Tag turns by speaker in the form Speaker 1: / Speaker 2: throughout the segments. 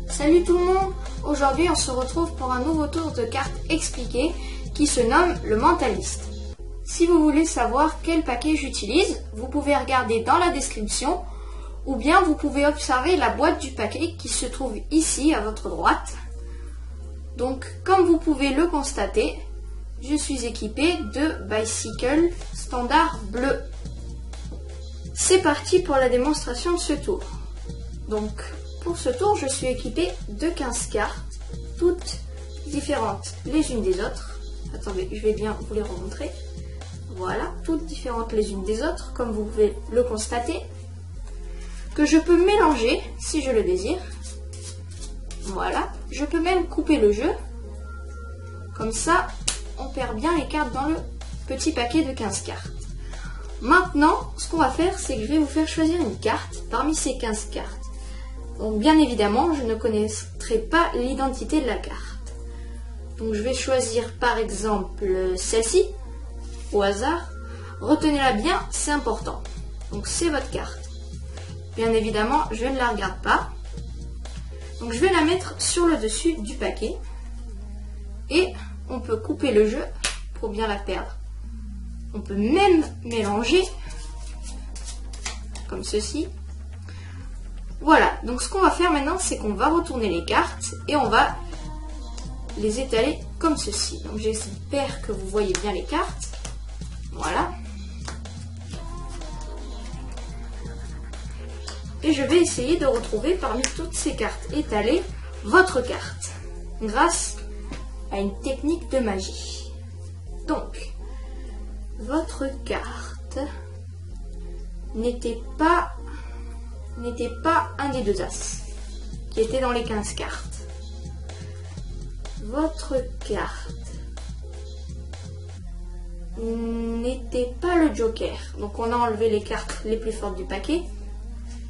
Speaker 1: Salut tout le monde. Aujourd'hui on se retrouve pour un nouveau tour de cartes expliquées qui se nomme le mentaliste. Si vous voulez savoir quel paquet j'utilise, vous pouvez regarder dans la description ou bien vous pouvez observer la boîte du paquet qui se trouve ici à votre droite. Donc comme vous pouvez le constater, je suis équipé de Bicycle standard bleu. C'est parti pour la démonstration de ce tour. Donc pour ce tour, je suis équipé de 15 cartes, toutes différentes les unes des autres. Attendez, je vais bien vous les remontrer. Voilà, toutes différentes les unes des autres, comme vous pouvez le constater. Que je peux mélanger si je le désire. Voilà, je peux même couper le jeu. Comme ça, on perd bien les cartes dans le petit paquet de 15 cartes. Maintenant, ce qu'on va faire, c'est que je vais vous faire choisir une carte parmi ces 15 cartes. Donc bien évidemment, je ne connaîtrai pas l'identité de la carte. Donc je vais choisir par exemple celle-ci, au hasard. Retenez-la bien, c'est important. Donc c'est votre carte. Bien évidemment, je ne la regarde pas. Donc je vais la mettre sur le dessus du paquet. Et on peut couper le jeu pour bien la perdre. On peut même mélanger, comme ceci. Voilà, donc ce qu'on va faire maintenant, c'est qu'on va retourner les cartes et on va les étaler comme ceci. Donc j'espère que vous voyez bien les cartes. Voilà. Et je vais essayer de retrouver parmi toutes ces cartes étalées votre carte, grâce à une technique de magie. Donc, votre carte n'était pas un des deux as qui était dans les 15 cartes. Votre carte n'était pas le joker. Donc on a enlevé les cartes les plus fortes du paquet,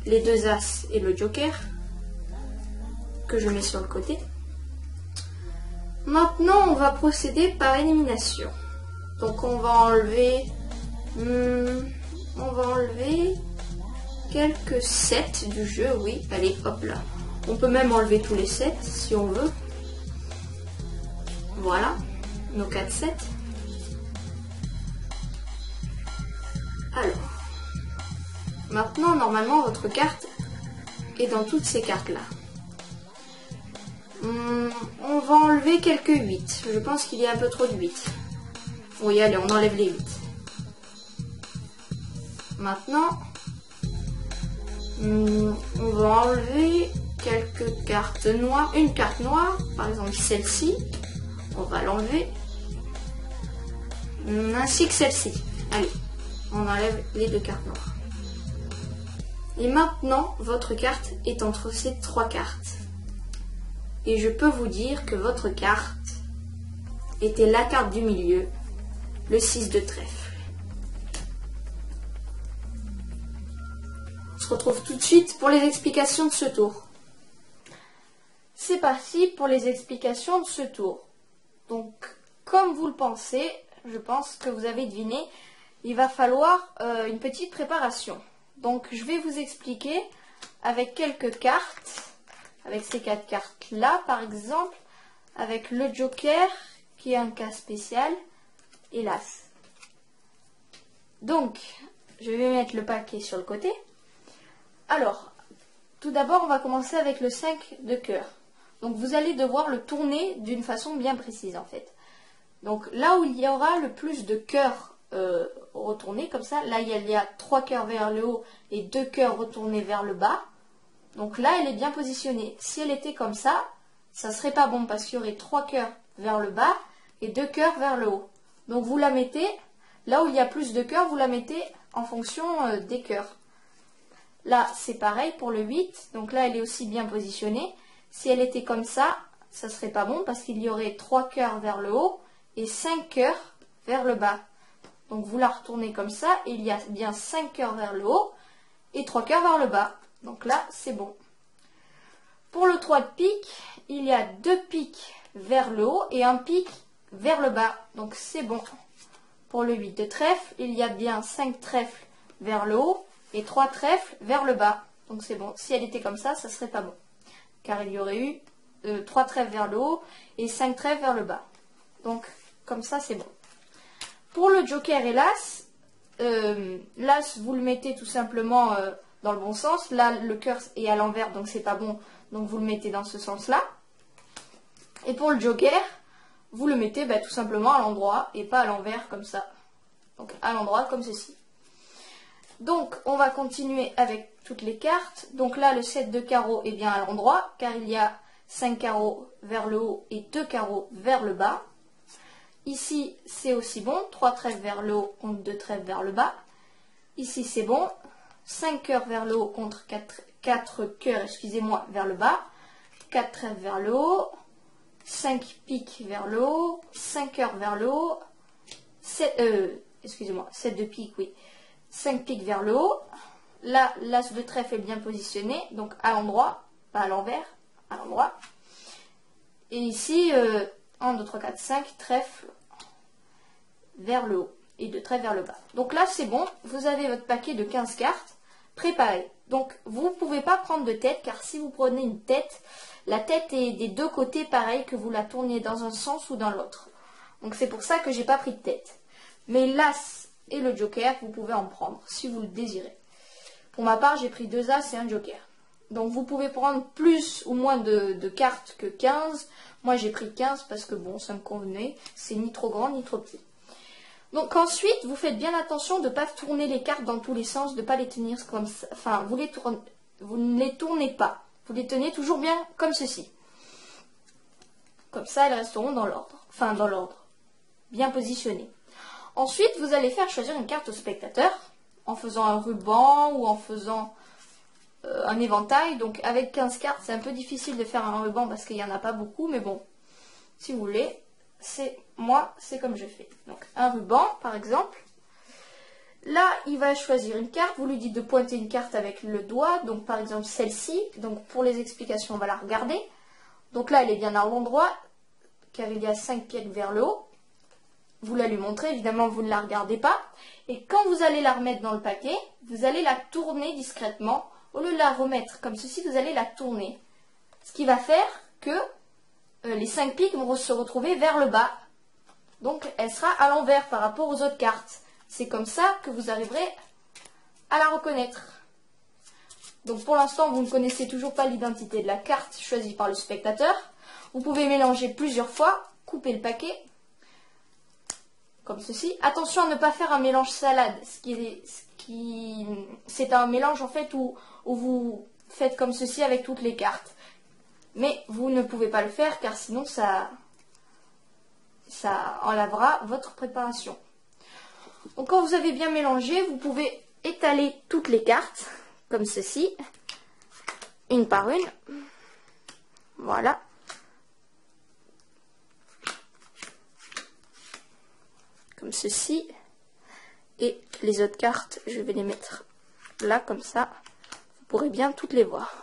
Speaker 1: les deux as et le joker, que je mets sur le côté. Maintenant on va procéder par élimination. Donc on va enlever quelques sets du jeu, oui, allez, hop là. On peut même enlever tous les sets si on veut. Voilà, nos 4 sets. Alors, maintenant, normalement, votre carte est dans toutes ces cartes-là. On va enlever quelques 8. Je pense qu'il y a un peu trop de 8. Oui, allez, on enlève les 8. Maintenant, on va enlever quelques cartes noires. Une carte noire, par exemple celle-ci, on va l'enlever. Ainsi que celle-ci. Allez, on enlève les deux cartes noires. Et maintenant, votre carte est entre ces 3 cartes. Et je peux vous dire que votre carte était la carte du milieu, le 6 de trèfle. On se retrouve tout de suite pour les explications de ce tour. C'est parti pour les explications de ce tour. Donc, comme vous le pensez, je pense que vous avez deviné, il va falloir une petite préparation. Donc, je vais vous expliquer avec quelques cartes, avec ces 4 cartes-là, par exemple, avec le joker, qui est un cas spécial, et l'as. Donc, je vais mettre le paquet sur le côté. Alors, tout d'abord, on va commencer avec le 5 de cœur. Donc, vous allez devoir le tourner d'une façon bien précise, en fait. Donc, là où il y aura le plus de cœurs retournés, comme ça, là, il y a 3 cœurs vers le haut et 2 cœurs retournés vers le bas. Donc là, elle est bien positionnée. Si elle était comme ça serait pas bon parce qu'il y aurait 3 cœurs vers le bas et 2 cœurs vers le haut. Donc, vous la mettez, là où il y a plus de cœurs, vous la mettez en fonction des cœurs. Là, c'est pareil pour le 8. Donc là, elle est aussi bien positionnée. Si elle était comme ça serait pas bon parce qu'il y aurait 3 cœurs vers le haut et 5 cœurs vers le bas. Donc vous la retournez comme ça et il y a bien 5 cœurs vers le haut et 3 cœurs vers le bas. Donc là, c'est bon. Pour le 3 de pique, il y a 2 piques vers le haut et un pique vers le bas. Donc c'est bon. Pour le 8 de trèfle, il y a bien 5 trèfles vers le haut et 3 trèfles vers le bas. Donc c'est bon. Si elle était comme ça serait pas bon. car il y aurait eu 3 trèfles vers le haut et 5 trèfles vers le bas. Donc, comme ça, c'est bon. Pour le joker et l'as, l'as, vous le mettez tout simplement dans le bon sens. Là, le cœur est à l'envers, donc c'est pas bon. Donc, vous le mettez dans ce sens-là. Et pour le joker, vous le mettez tout simplement à l'endroit et pas à l'envers comme ça. Donc, à l'endroit comme ceci. Donc, on va continuer avec toutes les cartes. Donc là, le 7 de carreaux est bien à l'endroit, car il y a 5 carreaux vers le haut et 2 carreaux vers le bas. Ici, c'est aussi bon. 3 trèfles vers le haut contre 2 trèfles vers le bas. Ici, c'est bon. 5 cœurs vers le haut contre 4 cœurs, excusez-moi, vers le bas. 4 trèfles vers le haut. 5 piques vers le haut. 5 cœurs vers le haut. 7 de piques, oui. 5 piques vers le haut. Là, l'as de trèfle est bien positionné, donc à l'endroit, pas à l'envers, à l'endroit. Et ici, 1, 2, 3, 4, 5 trèfles vers le haut et 2 trèfles vers le bas. Donc là, c'est bon, vous avez votre paquet de 15 cartes préparé. Donc, vous ne pouvez pas prendre de tête, car si vous prenez une tête, la tête est des deux côtés pareil, que vous la tourniez dans un sens ou dans l'autre. Donc, c'est pour ça que j'ai pas pris de tête. Mais l'as et le joker, vous pouvez en prendre si vous le désirez. Pour ma part, j'ai pris 2 as et un joker. Donc vous pouvez prendre plus ou moins de cartes que 15. Moi j'ai pris 15 parce que bon, ça me convenait. C'est ni trop grand ni trop petit. Donc ensuite, vous faites bien attention de ne pas tourner les cartes dans tous les sens, de ne pas les tenir comme ça. Enfin, vous ne les tournez pas. Vous les tenez toujours bien comme ceci. Comme ça, elles resteront dans l'ordre. Enfin, dans l'ordre. Bien positionnées. Ensuite, vous allez faire choisir une carte au spectateur en faisant un ruban ou en faisant un éventail. Donc avec 15 cartes, c'est un peu difficile de faire un ruban parce qu'il n'y en a pas beaucoup. Mais bon, si vous voulez, c'est comme je fais. Donc un ruban, par exemple. Là, il va choisir une carte. Vous lui dites de pointer une carte avec le doigt. Donc par exemple celle-ci. Donc pour les explications, on va la regarder. Donc là, elle est bien à l'endroit car il y a 5 pieds vers le haut. Vous la lui montrez, évidemment vous ne la regardez pas. Et quand vous allez la remettre dans le paquet, vous allez la tourner discrètement. Au lieu de la remettre comme ceci, vous allez la tourner. Ce qui va faire que les 5 piques vont se retrouver vers le bas. Donc elle sera à l'envers par rapport aux autres cartes. C'est comme ça que vous arriverez à la reconnaître. Donc pour l'instant, vous ne connaissez toujours pas l'identité de la carte choisie par le spectateur. Vous pouvez mélanger plusieurs fois, couper le paquet. Comme ceci. Attention à ne pas faire un mélange salade. C'est un mélange en fait où vous faites comme ceci avec toutes les cartes. Mais vous ne pouvez pas le faire car sinon ça enlèvera votre préparation. Donc quand vous avez bien mélangé, vous pouvez étaler toutes les cartes comme ceci. Une par une. Voilà. Comme ceci. Et les autres cartes, je vais les mettre là, comme ça. Vous pourrez bien toutes les voir.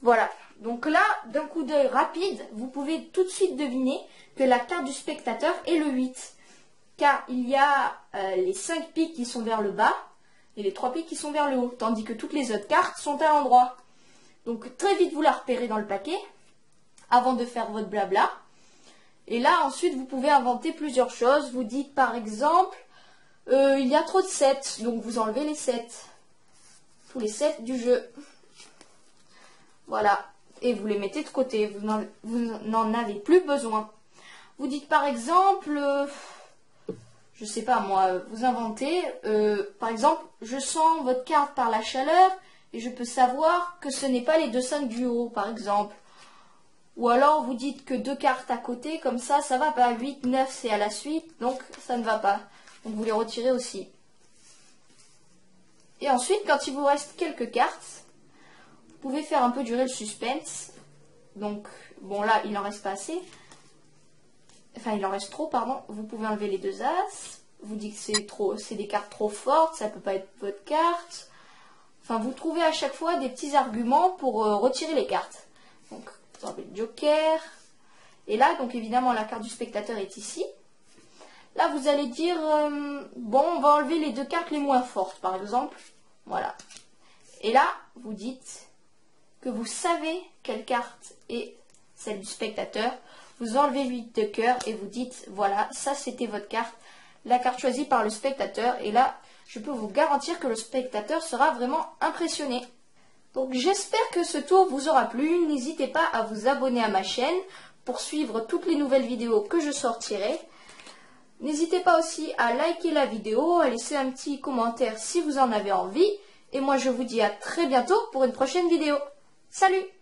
Speaker 1: Voilà. Donc là, d'un coup d'œil rapide, vous pouvez tout de suite deviner que la carte du spectateur est le 8. Car il y a les 5 piques qui sont vers le bas et les 3 piques qui sont vers le haut. Tandis que toutes les autres cartes sont à l'endroit. Donc très vite, vous la repérez dans le paquet avant de faire votre blabla. Et là, ensuite, vous pouvez inventer plusieurs choses. Vous dites, par exemple, il y a trop de 7. Donc, vous enlevez les 7. Tous les 7 du jeu. Voilà. Et vous les mettez de côté. Vous n'en avez plus besoin. Vous dites, par exemple, je sais pas moi, vous inventez, par exemple, je sens votre carte par la chaleur et je peux savoir que ce n'est pas les 2-5 du haut, par exemple. Ou alors vous dites que 2 cartes à côté, comme ça, ça va pas. 8, 9, c'est à la suite, donc ça ne va pas. Donc vous les retirez aussi. Et ensuite, quand il vous reste quelques cartes, vous pouvez faire un peu durer le suspense. Donc, bon là, il n'en reste pas assez. Enfin, il en reste trop, pardon. Vous pouvez enlever les 2 as. Vous dites que c'est des cartes trop fortes, ça peut pas être votre carte. Enfin, vous trouvez à chaque fois des petits arguments pour retirer les cartes. Donc, vous enlevez le joker. Et là, donc évidemment, la carte du spectateur est ici. Là, vous allez dire, bon, on va enlever les 2 cartes les moins fortes, par exemple. Voilà. Et là, vous dites que vous savez quelle carte est celle du spectateur, vous enlevez le 8 de cœur et vous dites voilà, ça c'était votre carte, la carte choisie par le spectateur. Et là, je peux vous garantir que le spectateur sera vraiment impressionné. Donc j'espère que ce tour vous aura plu. N'hésitez pas à vous abonner à ma chaîne pour suivre toutes les nouvelles vidéos que je sortirai. N'hésitez pas aussi à liker la vidéo, à laisser un petit commentaire si vous en avez envie. Et moi je vous dis à très bientôt pour une prochaine vidéo. Salut!